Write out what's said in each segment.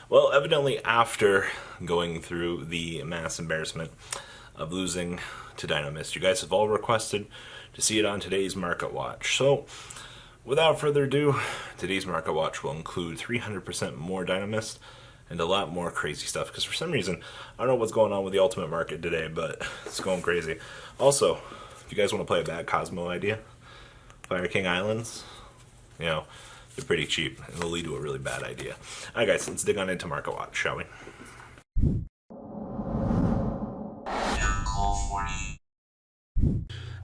Well, evidently, after going through the mass embarrassment of losing to Dynamist, you guys have all requested to see it on today's Market Watch. So, without further ado, today's Market Watch will include 300% more Dynamist and a lot more crazy stuff. Because for some reason, I don't know what's going on with the Ultimate Market today, but it's going crazy. Also, if you guys want to play a bad Cosmo idea, Fire King Islands, you know, they're pretty cheap, and they'll lead to a really bad idea. Alright guys, let's dig on into Market Watch, shall we?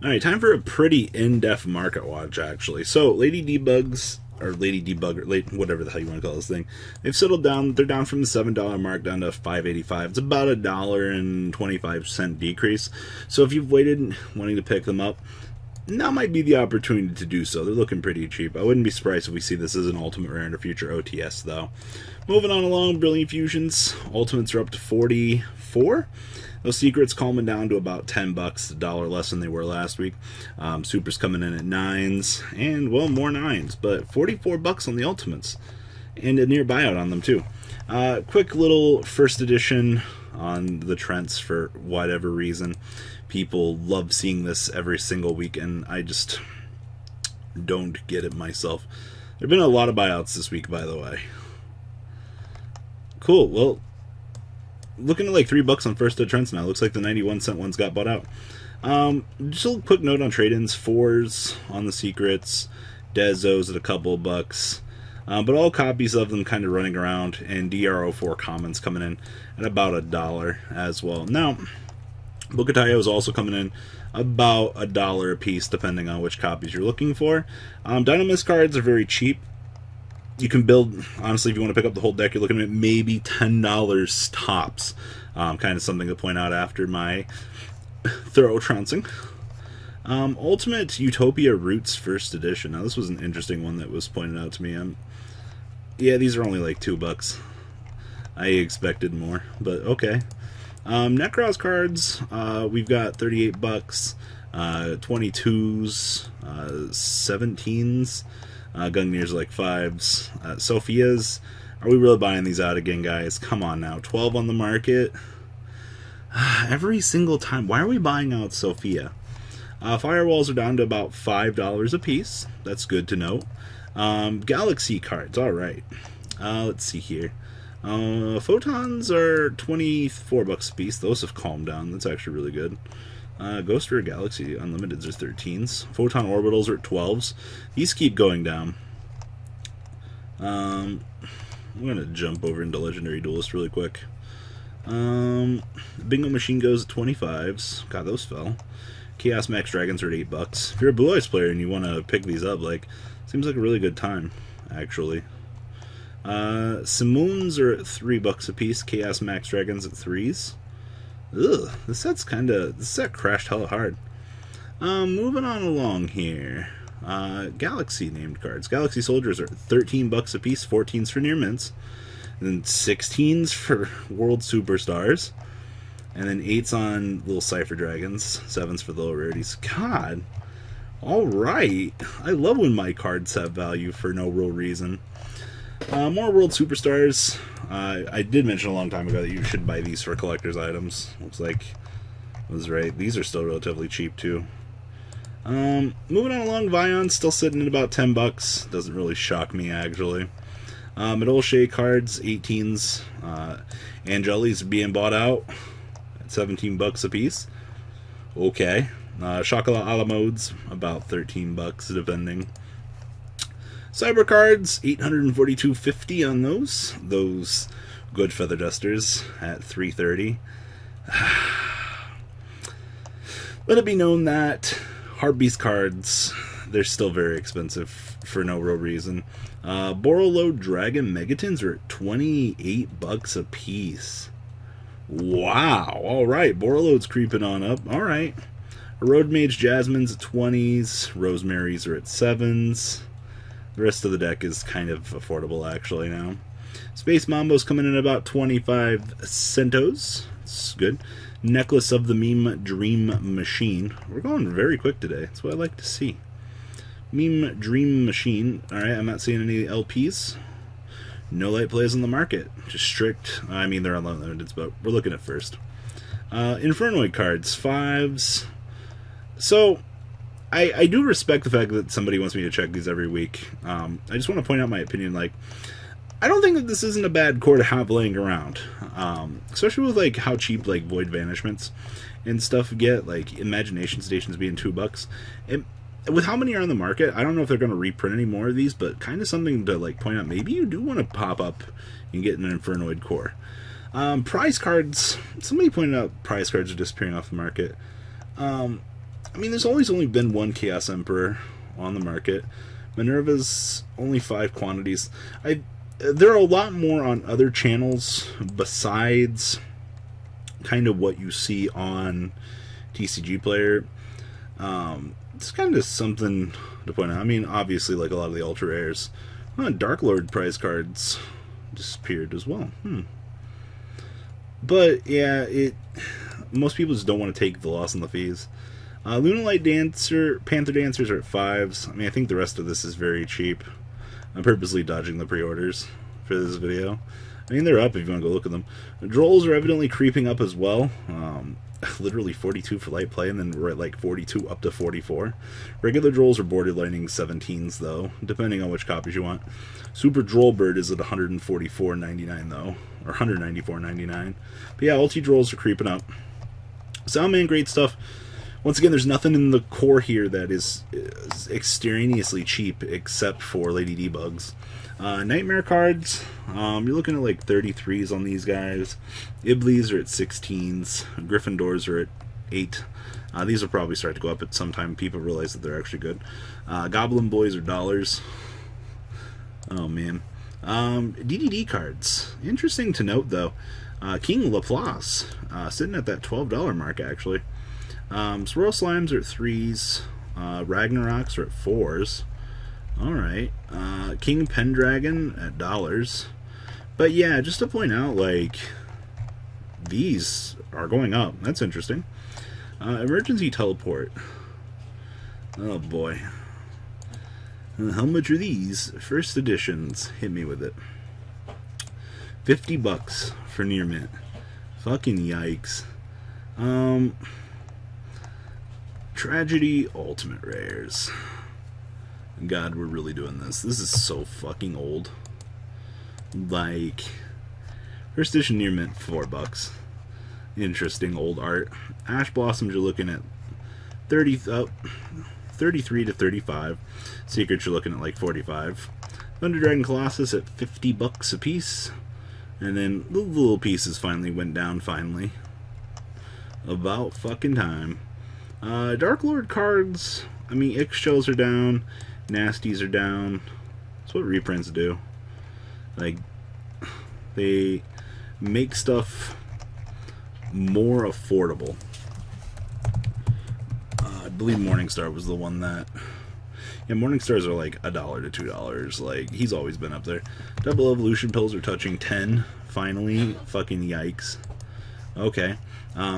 Alright, time for a pretty in-depth Market Watch, actually. So, Lady Debugs, or Lady Debugger, whatever the hell you want to call this thing, they've settled down. They're down from the $7 mark down to $5.85. It's about a $1.25 decrease. So if you've waited wanting to pick them up, now might be the opportunity to do so. They're looking pretty cheap. I wouldn't be surprised if we see this as an Ultimate Rare in a future OTS, though. Moving on along, Brilliant Fusions. Ultimates are up to 44. Those Secrets calming down to about $10, a dollar less than they were last week. Supers coming in at 9s, and, well, more 9s, but $44 on the Ultimates. And a near buyout on them, too. Quick little first edition on the Trents for whatever reason. People love seeing this every single week, and I just don't get it myself. There have been a lot of buyouts this week, by the way. Cool, well, looking at like $3 on first ed Trents now. Looks like the 91-cent ones got bought out. Just a quick note on trade-ins. 4s on the Secrets, Dezos at a couple of bucks. But all copies of them kind of running around, and DRO4 commons coming in at about a dollar as well. Now, Bookatayo is also coming in about a dollar a piece, depending on which copies you're looking for. Dynamist cards are very cheap. You can build, honestly, if you want to pick up the whole deck, you're looking at maybe $10 tops. Kind of something to point out after my thorough trouncing. Ultimate Utopia Roots First Edition. Now, this was an interesting one that was pointed out to me. Yeah, these are only like $2. I expected more, but okay. Nekroz cards, we've got $38, 22s, 17s, Gungnir's like 5s, Sophia's. Are we really buying these out again, guys? Come on now, 12 on the market. Every single time. Why are we buying out Sophia? Firewalls are down to about $5 a piece. That's good to know. Galaxy cards, alright. Let's see here. Photons are $24 a piece. Those have calmed down. That's actually really good. Ghost Rare Galaxy Unlimiteds are 13s. Photon Orbitals are at 12s. These keep going down. I'm going to jump over into Legendary Duelist really quick. Bingo Machine goes at 25s. God, those fell. Chaos Max Dragons are at $8. If you're a Blue Eyes player and you want to pick these up, like, seems like a really good time, actually. Simoons are at $3 a piece. Chaos Max Dragons at 3s. Ugh, this set crashed hella hard. Moving on along here. Galaxy named cards. Galaxy Soldiers are $13 a piece, 14s for near mints, and then 16s for World Superstars, and then 8s on little Cypher Dragons, 7s for the low rarities. God, alright. I love when my cards have value for no real reason. More World Superstars. I did mention a long time ago that you should buy these for collector's items. Looks like I was right. These are still relatively cheap, too. Moving on along, Vion's still sitting at about $10. Doesn't really shock me, actually. Medolche cards, 18s. Angeli's being bought out at $17 a piece. Okay. Chocolat a la modes, about $13, depending. Cyber cards, $842.50 on those. Those good feather dusters at $330. Let it be known that Heartbeast cards, they're still very expensive for no real reason. Borolo Dragon Megatons are at $28 a piece. Wow. Alright, Borolo's creeping on up. Alright. Road Mage Jasmine's at 20s. Rosemary's are at 7s. The rest of the deck is kind of affordable, actually, now. Space Mambo's coming in about 25 centos. It's good. Necklace of the Meme Dream Machine. We're going very quick today. That's what I like to see. Meme Dream Machine. Alright, I'm not seeing any LPs. No light plays on the market. Just strict. I mean, they're unlimited, but we're looking at first. Infernoid cards, 5s. So, I do respect the fact that somebody wants me to check these every week. I just want to point out my opinion. Like, I don't think that this isn't a bad core to have laying around. Especially with, like, how cheap, like, Void Vanishments and stuff get. Like, Imagination Stations being $2. With how many are on the market, I don't know if they're going to reprint any more of these, but kind of something to, like, point out. Maybe you do want to pop up and get an Infernoid core. Prize cards. Somebody pointed out prize cards are disappearing off the market. I mean, there's always only been one Chaos Emperor on the market. Minerva's only 5 quantities. There are a lot more on other channels besides kind of what you see on TCG Player. It's kind of something to point out. I mean, obviously, like a lot of the ultra rares, Darklord prize cards disappeared as well. But yeah, most people just don't want to take the loss on the fees. Lunalight Panther Dancers are at 5s. I mean, I think the rest of this is very cheap. I'm purposely dodging the pre-orders for this video. I mean, they're up if you want to go look at them. The Drolls are evidently creeping up as well. Literally 42 for light play, and then we're at like 42 up to 44. Regular Drolls are borderlining 17s, though, depending on which copies you want. Super Droll Bird is at 144.99, though, or 194.99. But yeah, Ulti Drolls are creeping up. Soundman, great stuff. Once again, there's nothing in the core here that is extraneously cheap except for Lady Debugs. Nightmare cards, you're looking at like 33s on these guys. Iblis are at 16s. Gryffindors are at 8. These will probably start to go up at some time. People realize that they're actually good. Goblin Boys are dollars. Oh man. DDD cards. Interesting to note though. King Laplace, sitting at that $12 mark actually. Swirl Slimes are at 3s. Ragnaroks are at 4s. Alright. King Pendragon at dollars. But yeah, just to point out, like, these are going up. That's interesting. Emergency Teleport. Oh boy. How much are these? First editions. Hit me with it. $50 for near mint. Fucking yikes. Tragedy Ultimate Rares. God, we're really doing this. This is so fucking old. Like, first edition near mint, $4. Interesting old art. Ash Blossoms, you're looking at 33 to 35. Secrets, you're looking at like 45. Thunder Dragon Colossus at $50 a piece. And then the little pieces finally went down, finally. About fucking time. Darklord cards, I mean, Ix shells are down. Nasties are down. That's what reprints do. Like, they make stuff more affordable. I believe Morningstar was the one that... Yeah, Morningstars are like $1 to $2. Like, he's always been up there. Double Evolution Pills are touching 10. Finally. Fucking yikes. Okay.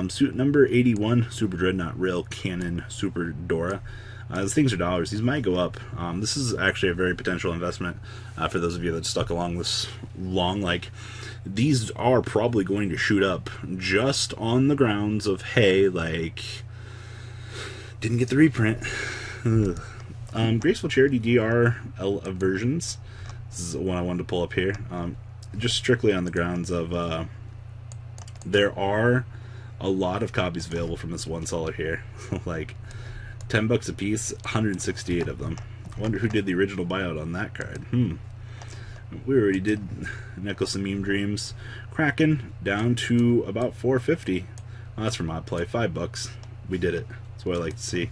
Suit number 81, Super Dreadnought Rail Cannon Super Dora. These things are dollars. These might go up. This is actually a very potential investment for those of you that stuck along this long. Like, these are probably going to shoot up just on the grounds of, hey, like, didn't get the reprint. Graceful Charity DR versions. This is one I wanted to pull up here. Just strictly on the grounds of there are a lot of copies available from this one seller here. Like, $10 a piece, 168 of them. I wonder who did the original buyout on that card. We already did Necklace and Meme Dreams. Kraken down to about 450. That's from Odd Play. $5. We did it. That's what I like to see.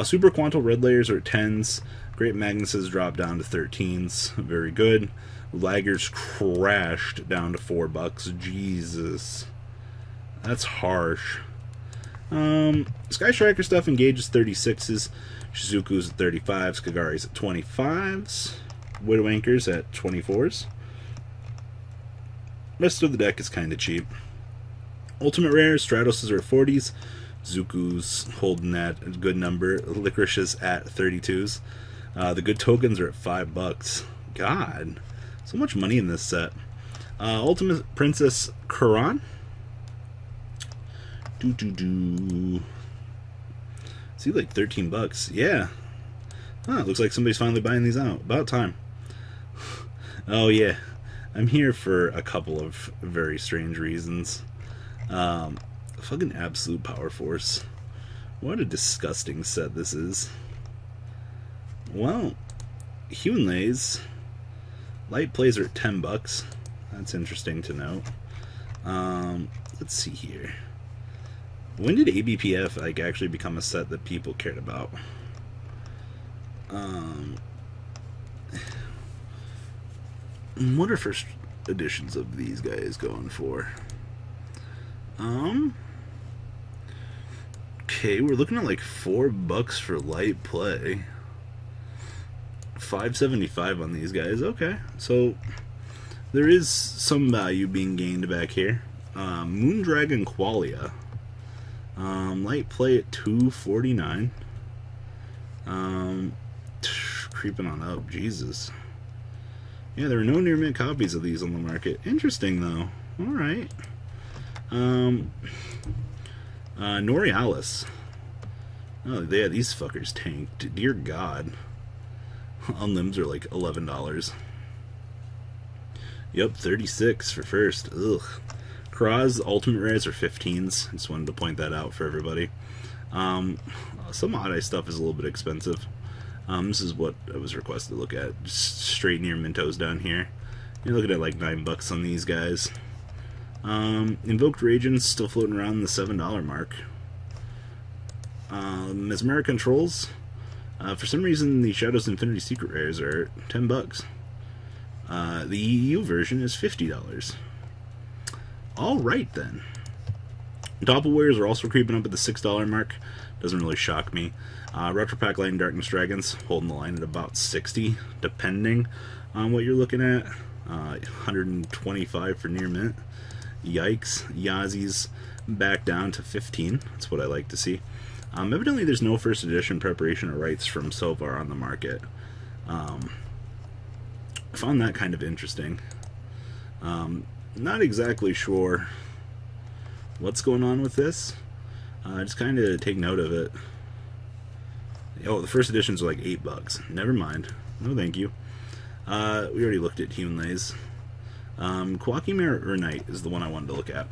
Super Quantal Red Layers are at 10s. Great Magnuses dropped down to 13s. Very good. Laggers crashed down to $4. Jesus. That's harsh. Sky Striker stuff engages 36s. Shizuku's at 35s. Kagari's at 25s. Widow Anchors at 24s. Rest of the deck is kind of cheap. Ultimate Rares, Stratoses are at 40s. Zuku's holding that a good number. Licorice is at 32s. The good tokens are at $5. God. So much money in this set. Ultimate Princess Quran. See, like 13 bucks. Yeah. Huh, looks like somebody's finally buying these out. About time. Oh, yeah. I'm here for a couple of very strange reasons. Fucking absolute power force. What a disgusting set this is. Well, human lays. Light plays are at 10 bucks. That's interesting to note. Let's see here. When did ABPF like actually become a set that people cared about? What are first editions of these guys going for? Okay, we're looking at like $4 for light play. $5.75 on these guys. Okay, so there is some value being gained back here. Moondragon Qualia. Light play at $2.49. Creeping on up, Jesus. Yeah, there are no near mint copies of these on the market. Interesting though. Alright. Norialis. Oh, yeah, these fuckers tanked. Dear God. Unlimbs are like $11. Yep, 36 for first. Ugh. Nekroz Ultimate Rares are 15s. Just wanted to point that out for everybody. Some Odd Eye stuff is a little bit expensive. This is what I was requested to look at. Just straight near Mintos down here. You're looking at like $9 on these guys. Invoked Ragents still floating around the $7 mark. Mesmeric Controls. For some reason, the Shadows Infinity Secret Rares are $10. The EU version is $50. Alright then. Doppelweighers are also creeping up at the $6 mark. Doesn't really shock me. Retropack Light and Darkness Dragons holding the line at about 60, depending on what you're looking at. 125 for near mint. Yikes. Yazzi's back down to 15. That's what I like to see. Evidently there's no first edition preparation or rights from Silvar on the market. I found that kind of interesting. Not exactly sure what's going on with this. Just kind of take note of it. Oh, the first editions are like $8. Never mind. No, thank you. We already looked at Hunlays. Kawaki Mirror Knight is the one I wanted to look at.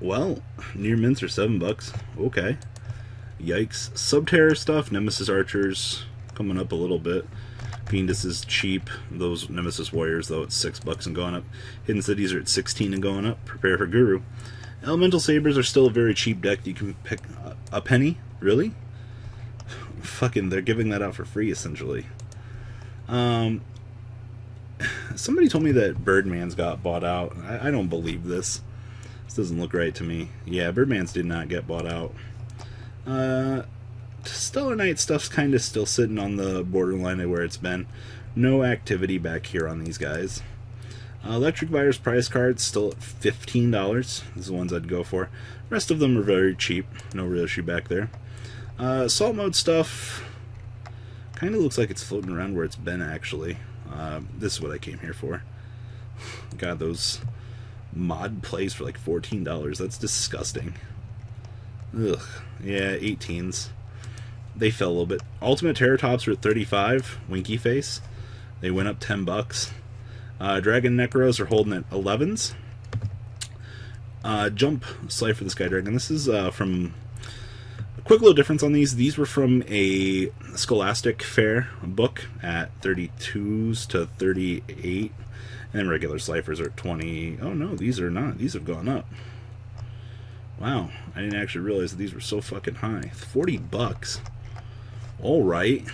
Well, near mints are $7. Okay. Yikes. Subterror stuff, Nemesis Archers coming up a little bit. Fiendus is cheap. Those Nemesis Warriors, though, it's $6 and going up. Hidden Cities are at 16 and going up. Prepare for Guru. Elemental Sabers are still a very cheap deck. You can pick a penny? Really? Fucking, they're giving that out for free, essentially. Somebody told me that Birdman's got bought out. I don't believe this. This doesn't look right to me. Yeah, Birdman's did not get bought out. Stellar Knight stuff's kind of still sitting on the borderline of where it's been. No activity back here on these guys. Electric Virus prize cards still at $15. These are the ones I'd go for. The rest of them are very cheap. No real issue back there. Assault mode stuff kind of looks like it's floating around where it's been, actually. This is what I came here for. God, those mod plays for like $14. That's disgusting. Ugh. Yeah, 18s. They fell a little bit. Ultimate Terratops are at 35. Winky Face. They went up $10. Dragon Nekroz are holding at 11s. Jump Slifer the Sky Dragon. This is from... A quick little difference on these. These were from a Scholastic Fair book at 32s to 38. And then regular Slifers are at 20. Oh no, these are not. These have gone up. Wow. I didn't actually realize that these were so fucking high. $40. Alright.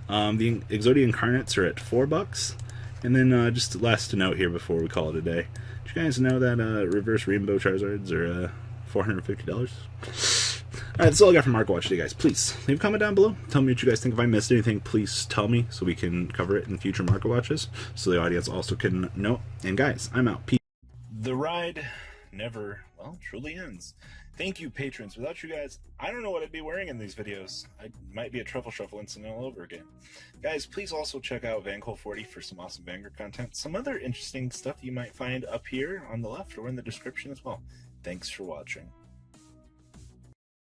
The Exodia Incarnates are at $4. And then just last note here before we call it a day. Did you guys know that Reverse Rainbow Charizards are $450? Alright, that's all I got from Market Watch today, guys. Please leave a comment down below. Tell me what you guys think. If I missed anything, please tell me so we can cover it in future Market Watches so the audience also can know. And guys, I'm out. Peace. The ride never, well, truly ends. Thank you, patrons. Without you guys, I don't know what I'd be wearing in these videos. I might be a truffle shuffle incident all over again. Guys, please also check out Vanquil40 for some awesome Vanguard content. Some other interesting stuff you might find up here on the left or in the description as well. Thanks for watching.